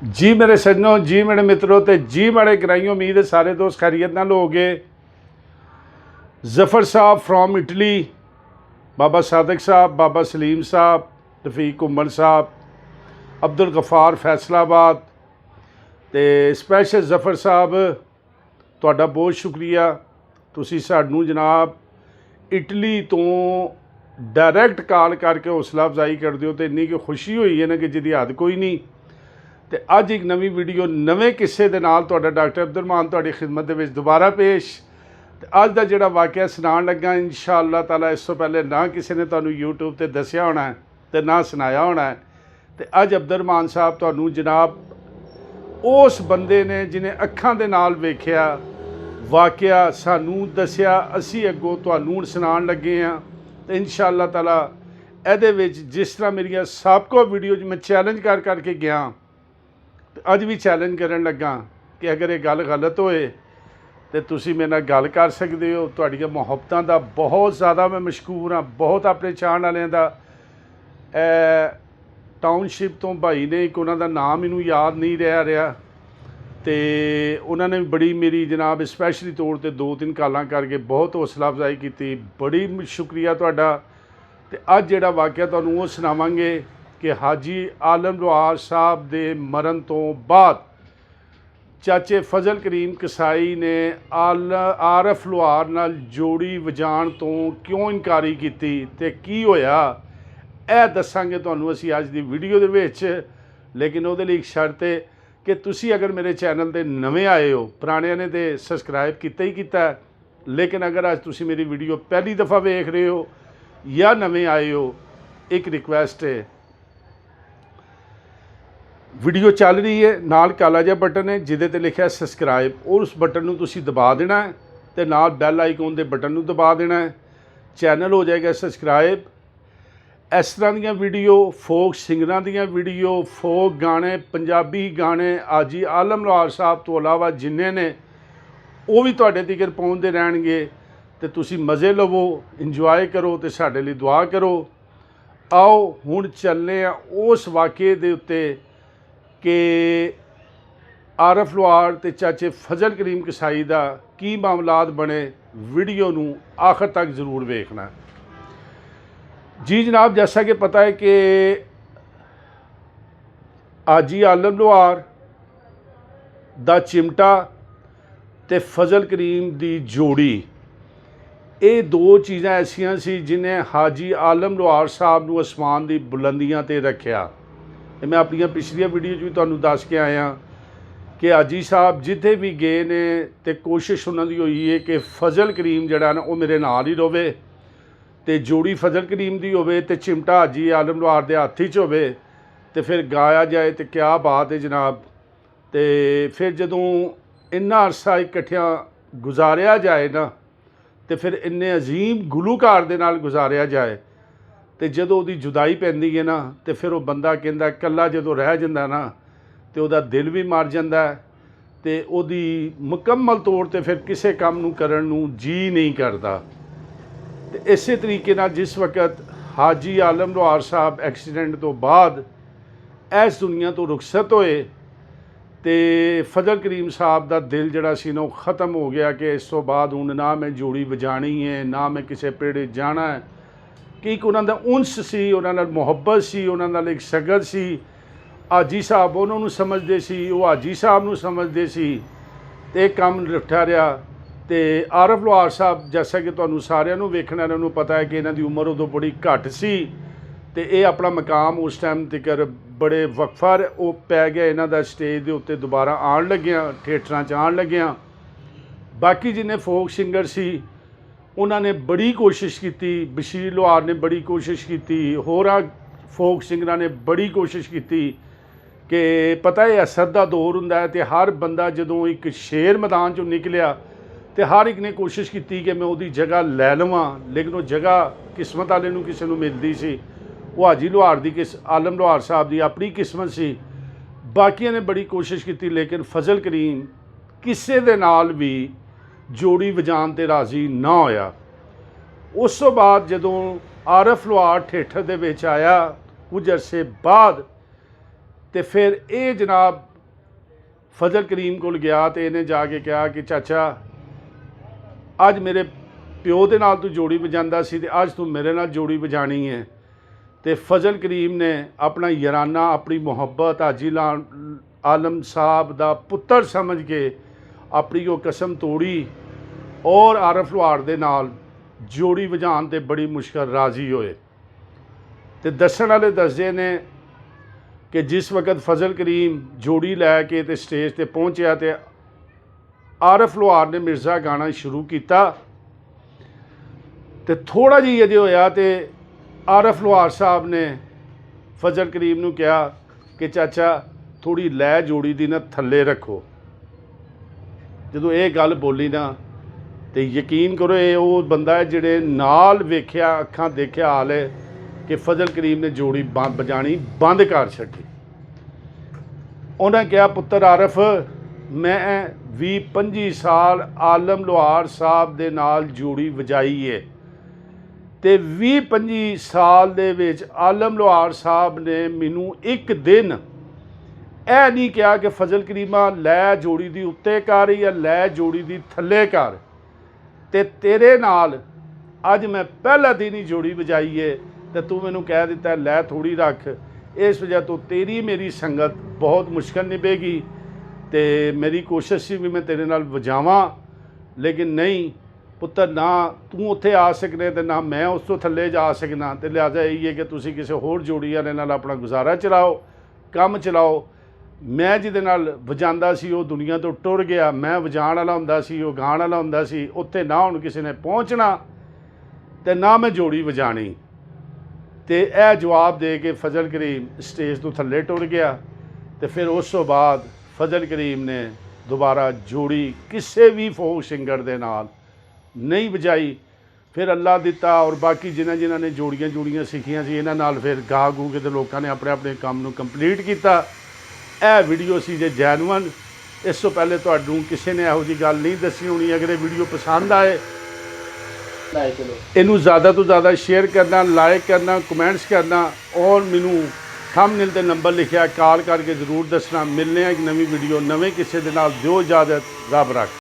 जी मेरे सज्जनों, जी मेरे मित्रों ते जी मेरे ग्राइयों, उम्मीद है सारे दोस्त खैरियत नाल हो गए। जफ़र साहब फ्रॉम इटली, बाबा सादक साहब, बाबा सलीम साहब, रफीक उमर साहब, अब्दुल गफ़ार फैसलाबाद ते स्पैशल जफ़र साहब तुहाडा बहुत शुक्रिया। तुसी सानू जनाब इटली तो डायरैक्ट कॉल करके हौसला अफजाई करते हो तो इन्नी कि खुशी हुई है ना कि जिहदी हद कोई नहीं। तो अज एक नवी वीडियो नवे किस्से दे नाल तुहाडा डॉक्टर अब्दुल रहमान तुहाडी खिदमत दे विच दोबारा पेश। तो अज दा जिहड़ा वाक़या सुनाण लगा इंशाअल्लाह ताला, इस तो पहले ना किसी ने तुहानू यूट्यूब ते दस्सिया होना है तो ना सुनाया होना है। तो अज अब्दुल रहमान साहब तुहानू जनाब उस बंदे ने जिन्हें अखां दे नाल वेखिया वाक़या सानू दस्सिया, असी अगों तुहानू सुनाण लगे हाँ। तो इंशाअल्लाह ताला इहदे विच जिस तरह मेरिया सबको वीडियो मैं चैलेंज कर करके गया, अज भी चैलेंज करन लगा कि अगर ये गल गलत होए तो तुसी मेरे नाल गल कर सकते हो। तुहाडीआं मुहब्बतां दा बहुत ज़्यादा मैं मशकूर हाँ, बहुत अपने चाहण वालियां दा। टाउनशिप तो भाई ने एक उन्हां दा नाम मैनूं याद नहीं रहा तो उन्होंने बड़ी मेरी जनाब स्पैशली तौर पर 2-3 कालां करके बहुत हौसला अफजाई की। बड़ी शुक्रिया तुहाडा। तो अज जिहड़ा वाक़या तुहानूं वो सुनावांगे कि हाजी आलम लोहार साहब दे मरण तो बाद चाचे फजल करीम कसाई ने आरफ लोहार नाल जोड़ी वजाण तो क्यों इनकारी की ते की होया, यह दसांगे तुहानूं असीं अज दी वीडियो दे विच। लेकिन उहदे लई एक शर्त है कि तुसी अगर मेरे चैनल ते नवे आए हो, पुराणियां ने तो सबसक्राइब किया ही किया, लेकिन अगर अज तुसी मेरी वीडियो पहली दफ़ा वेख रहे हो या नवे आए हो, एक रिक्वेस्ट है, वीडियो चल रही है नाल काला जिहा बटन है जिहदे ते लिखिआ सबसक्राइब, और उस बटन नूं तुसी दबा देना है तो नाल बैल आइकॉन दे बटन नूं दबा देना है। चैनल हो जाएगा सबसक्राइब। इस तरह दीयां वीडियो, फोक सिंगरां दीयां वीडियो, फोक गाने, पंजाबी गाने, हाजी आलम लोहार साहब तो इलावा जिन्ने ने वो भी तुहाडे तिकर पहुंचते रहणगे। तो तुसी मज़े लवो, इंजॉय करो तो साडे लई दुआ करो। आओ हुण चलने उस वाक़े दे उत्ते कि आरफ लोहार ते चाचे फजल करीम कसाई दा की मामलात बने। वीडियो नूं आखिर तक ज़रूर वेखना। जी जनाब, जैसा कि पता है कि हाजी आलम लोहार दा चिमटा ते फजल करीम दी जोड़ी, ये दो चीज़ां ऐसियां सी जिन्हें हाजी आलम लोहार साहब नूं आसमान दी बुलंदियां ते रखिया। मैं अपनी पिछलिया वीडियो भी तुहानूं दस के आया कि हाजी साहब जिथे भी गए ने तो कोशिश उन्होंने हुई है कि फजल करीम जड़ा ना वो मेरे नाल ही रहे, तो जोड़ी फजल करीम की होवे ते चिमटा हाजी आलम लोहार के हत्थ च होवे तो फिर गाया जाए तो क्या बात है जनाब। तो फिर जदों इन्ना अरसा इकट्ठिया गुजारिया जाए ना, तो फिर इन्ने अजीम गुलूकार दे नाल गुजारिया जाए, तो जदों उहदी जुदाई पैंदी है ना, तो फिर वो बंदा कहंदा कल्ला जदों रह जांदा ना तो उहदा दिल भी मर जांदा है, तो उहदी मुकम्मल तौर पर फिर किसी काम नूं करन नूं जी नहीं करता। तो इस तरीके नाल जिस वक्त हाजी आलम लोहार साहब एक्सीडेंट तो बाद इस दुनिया तो रुखसत होए तो फजल करीम साहब का दिल जड़ा सी ना ख़त्म हो गया कि इस तो बाद हुण ना मैं जोड़ी वजाणी है, ना मैं किसी पेड़े जाना है। कि एक उन्होंने उन्स सी, उन्होंने मुहब्बत सी, उन्होंने एक सगत सी। हाजी साहब उन्होंने समझते सी, वो हाजी साहब नूं समझते सी, तो एक काम रिठा रहा। तो आरफ लोहार साहब जैसा कि तुहानूं सारिਆਂ नूं वेखण वालिਆਂ नूं पता है कि इन्हां दी उम्र उदों बड़ी घट सी, तो ये अपना मकाम उस टाइम तक बड़े वक्फा वो पै गया इन्हां दा, स्टेज के उत्ते दोबारा आन लग्या, थिएटरां च आन लग्या। बाकी जिन्ने फोक सिंगर सी उन्होंने बड़ी कोशिश की, बशीर लोहार ने बड़ी कोशिश की, होरा फोक सिंगरां ने बड़ी कोशिश की कि पता है असद का दौर हुंदा है, तो हर बंदा जदों एक शेर मैदान चों निकलिया तो हर एक ने कोशिश की कि मैं उहदी जगह लै लवां, लेकिन वो जगह किस्मत वाले नूं किसी नूं मिलदी सी। वो हाजी लोहार दी आलम लोहार साहब की अपनी किस्मत सी। बाकियां ने बड़ी कोशिश की, लेकिन फजल करीम किसी दे नाल भी जोड़ी वजाण ते राज़ी ना होया। उस तो बाद जदों आरफ लोहार थिएटर दे विच आया कुछ अरसे बाद, तो फिर ये जनाब ਫਜ਼ਲ ਕਰੀਮ ਕੋਲ ਗਿਆ ਤੇ ਇਹਨੇ ਜਾ ਕੇ ਕਿਹਾ ਕਿ ਚਾਚਾ ਅੱਜ ਮੇਰੇ ਪਿਓ ਦੇ ਨਾਲ ਤੂੰ ਜੋੜੀ ਵਜਾਉਂਦਾ ਸੀ ਤੇ ਅੱਜ ਤੂੰ ਮੇਰੇ ਨਾਲ ਜੋੜੀ ਵਜਾਣੀ ਹੈ। ਤੇ ਫਜ਼ਲ ਕਰੀਮ ਨੇ ਆਪਣਾ ਯਾਰਾਨਾ, ਆਪਣੀ ਮੁਹੱਬਤ ਹਾਜੀ ਆਲਮ ਸਾਹਿਬ ਦਾ ਪੁੱਤਰ ਸਮਝ ਕੇ ਆਪਣੀ ਉਹ ਕਸਮ ਤੋੜੀ ਔਰ ਆਰਫ ਲੁਹਾਰ ਦੇ ਨਾਲ ਜੋੜੀ ਵਜਾਉਣ ਤੇ ਬੜੀ ਮੁਸ਼ਕਲ ਰਾਜ਼ੀ ਹੋਏ। ਤੇ ਦੱਸਣ ਵਾਲੇ ਦੱਸਦੇ ਨੇ ਕਿ ਜਿਸ ਵਕਤ ਫਜ਼ਲ ਕਰੀਮ ਜੋੜੀ ਲੈ ਕੇ ਤੇ ਸਟੇਜ ਤੇ ਪਹੁੰਚਿਆ ਤੇ ਆਰਫ ਲੁਹਾਰ ਨੇ ਮਿਰਜ਼ਾ ਗਾਣਾ ਸ਼ੁਰੂ ਕੀਤਾ ਤੇ ਥੋੜਾ ਜਿਹਾ ਅਜੇ ਹੋਇਆ ਤੇ ਆਰਫ ਲੁਹਾਰ ਸਾਹਿਬ ਨੇ ਫਜ਼ਲ ਕਰੀਮ ਨੂੰ ਕਿਹਾ ਕਿ ਚਾਚਾ ਥੋੜੀ ਲੈ ਜੋੜੀ ਦੀ ਨਾ ਥੱਲੇ ਰੱਖੋ। ਜਦੋਂ ਇਹ ਗੱਲ ਬੋਲੀ ਨਾ ਤੇ ਯਕੀਨ ਕਰੋ ਇਹ ਉਹ ਬੰਦਾ ਹੈ ਜਿਹੜੇ ਨਾਲ ਵੇਖਿਆ, ਅੱਖਾਂ ਦੇਖਿਆ ਹਾਲ ਹੈ ਕਿ ਫਜ਼ਲ ਕਰੀਮ ਨੇ ਜੋੜੀ ਵਜਾਣੀ ਬੰਦ ਕਰ ਛੱਡੀ। ਉਹਨਾਂ ਕਿਹਾ ਪੁੱਤਰ ਆਰਫ ਮੈਂ 20-25 ਸਾਲ ਆਲਮ ਲੁਹਾਰ ਸਾਹਿਬ ਦੇ ਨਾਲ ਜੋੜੀ ਵਜਾਈ ਹੈ ਤੇ 20-25 ਸਾਲ ਦੇ ਵਿੱਚ ਆਲਮ ਲੁਹਾਰ ਸਾਹਿਬ ਨੇ ਮੈਨੂੰ ਇੱਕ ਦਿਨ ਇਹ ਨਹੀਂ ਕਿਹਾ ਕਿ ਫਜ਼ਲ ਕਰੀਮਾ ਲੈ ਜੋੜੀ ਦੀ ਉੱਤੇ ਕਰ ਜਾਂ ਲੈ ਜੋੜੀ ਦੀ ਥੱਲੇ ਕਰ। ਤੇ ਤੇਰੇ ਨਾਲ ਅੱਜ ਮੈਂ ਪਹਿਲਾ ਦਿਨ ਹੀ ਜੋੜੀ ਵਜਾਈ ਹੈ ਤੇ ਤੂੰ ਮੈਨੂੰ ਕਹਿ ਦਿੱਤਾ ਲੈ ਥੋੜੀ ਰੱਖ। ਇਸ ਵਜ੍ਹਾ ਤੋਂ ਤੇਰੀ ਮੇਰੀ ਸੰਗਤ ਬਹੁਤ ਮੁਸ਼ਕਲ ਨਿਭੇਗੀ ਤੇ ਮੇਰੀ ਕੋਸ਼ਿਸ਼ ਸੀ ਵੀ ਮੈਂ ਤੇਰੇ ਨਾਲ ਵਜਾਵਾਂ, ਲੇਕਿਨ ਨਹੀਂ ਪੁੱਤਰ, ਨਾ ਤੂੰ ਉੱਥੇ ਆ ਸਕਨੇ ਤੇ ਨਾ ਮੈਂ ਉਸ ਤੋਂ ਥੱਲੇ ਜਾ ਸਕਣਾ। ਤੇ ਲਿਹਾਜ਼ਾ ਇਹ ਹੈ ਕਿ ਤੁਸੀਂ ਕਿਸੇ ਹੋਰ ਜੋੜੀ ਵਾਲੇ ਨਾਲ ਆਪਣਾ ਗੁਜ਼ਾਰਾ ਚਲਾਓ, ਕੰਮ ਚਲਾਓ। ਮੈਂ ਜਿਹਦੇ ਨਾਲ ਵਜਾਉਂਦਾ ਸੀ ਉਹ ਦੁਨੀਆ ਤੋਂ ਟੁਰ ਗਿਆ, ਮੈਂ ਵਜਾਉਣ ਵਾਲਾ ਹੁੰਦਾ ਸੀ, ਉਹ ਗਾਉਣ ਵਾਲਾ ਹੁੰਦਾ ਸੀ। ਉੱਥੇ ਨਾ ਹੁਣ ਕਿਸੇ ਨੇ ਪਹੁੰਚਣਾ ਤੇ ਨਾ ਮੈਂ ਜੋੜੀ ਵਜਾਣੀ। ਤੇ ਇਹ ਜਵਾਬ ਦੇ ਕੇ ਫਜ਼ਲ ਕਰੀਮ ਸਟੇਜ ਤੋਂ ਥੱਲੇ ਟੁਰ ਗਿਆ ਤੇ ਫਿਰ ਉਸ ਤੋਂ ਬਾਅਦ ਫਜ਼ਲ ਕਰੀਮ ਨੇ ਦੁਬਾਰਾ ਜੋੜੀ ਕਿਸੇ ਵੀ ਫੋਕ ਸਿੰਗਰ ਦੇ ਨਾਲ ਨਹੀਂ ਵਜਾਈ। ਫਿਰ ਅੱਲਾ ਦਿੱਤਾ ਔਰ ਬਾਕੀ ਜਿਨ੍ਹਾਂ ਨੇ ਜੋੜੀਆਂ ਸਿੱਖੀਆਂ ਸੀ ਇਹਨਾਂ ਨਾਲ ਫਿਰ ਗਾ ਗੂ ਕੇ ਤੇ ਲੋਕਾਂ ਨੇ ਆਪਣੇ ਆਪਣੇ ਕੰਮ ਨੂੰ ਕੰਪਲੀਟ ਕੀਤਾ। ਇਹ ਵੀਡੀਓ ਸੀ ਜੇ ਜੈਨੂਅਨ। ਇਸ ਤੋਂ ਪਹਿਲੇ ਤੁਹਾਨੂੰ ਕਿਸੇ ਨੇ ਇਹੋ ਜਿਹੀ ਗੱਲ ਨਹੀਂ ਦੱਸੀ ਹੋਣੀ। ਅਗਰ ਇਹ ਵੀਡੀਓ ਪਸੰਦ ਆਏ ਇਹਨੂੰ ज़्यादा ਤੋਂ ज़्यादा ਸ਼ੇਅਰ ਕਰਨਾ, ਲਾਈਕ ਕਰਨਾ, ਕਮੈਂਟਸ ਕਰਨਾ ਔਰ ਮੈਨੂੰ ਥੰਬਨੇਲ ਤੇ ਨੰਬਰ ਲਿਖਿਆ ਕਾਲ ਕਰਕੇ ਜ਼ਰੂਰ ਦੱਸਣਾ। ਮਿਲਨੇ ਆ ਇੱਕ ਨਵੀਂ ਵੀਡੀਓ ਨਵੇਂ ਕਿਸੇ ਦੇ ਨਾਲ। ਦਿਓ ਇਜਾਜ਼ਤ, ਰੱਬ ਰੱਖ।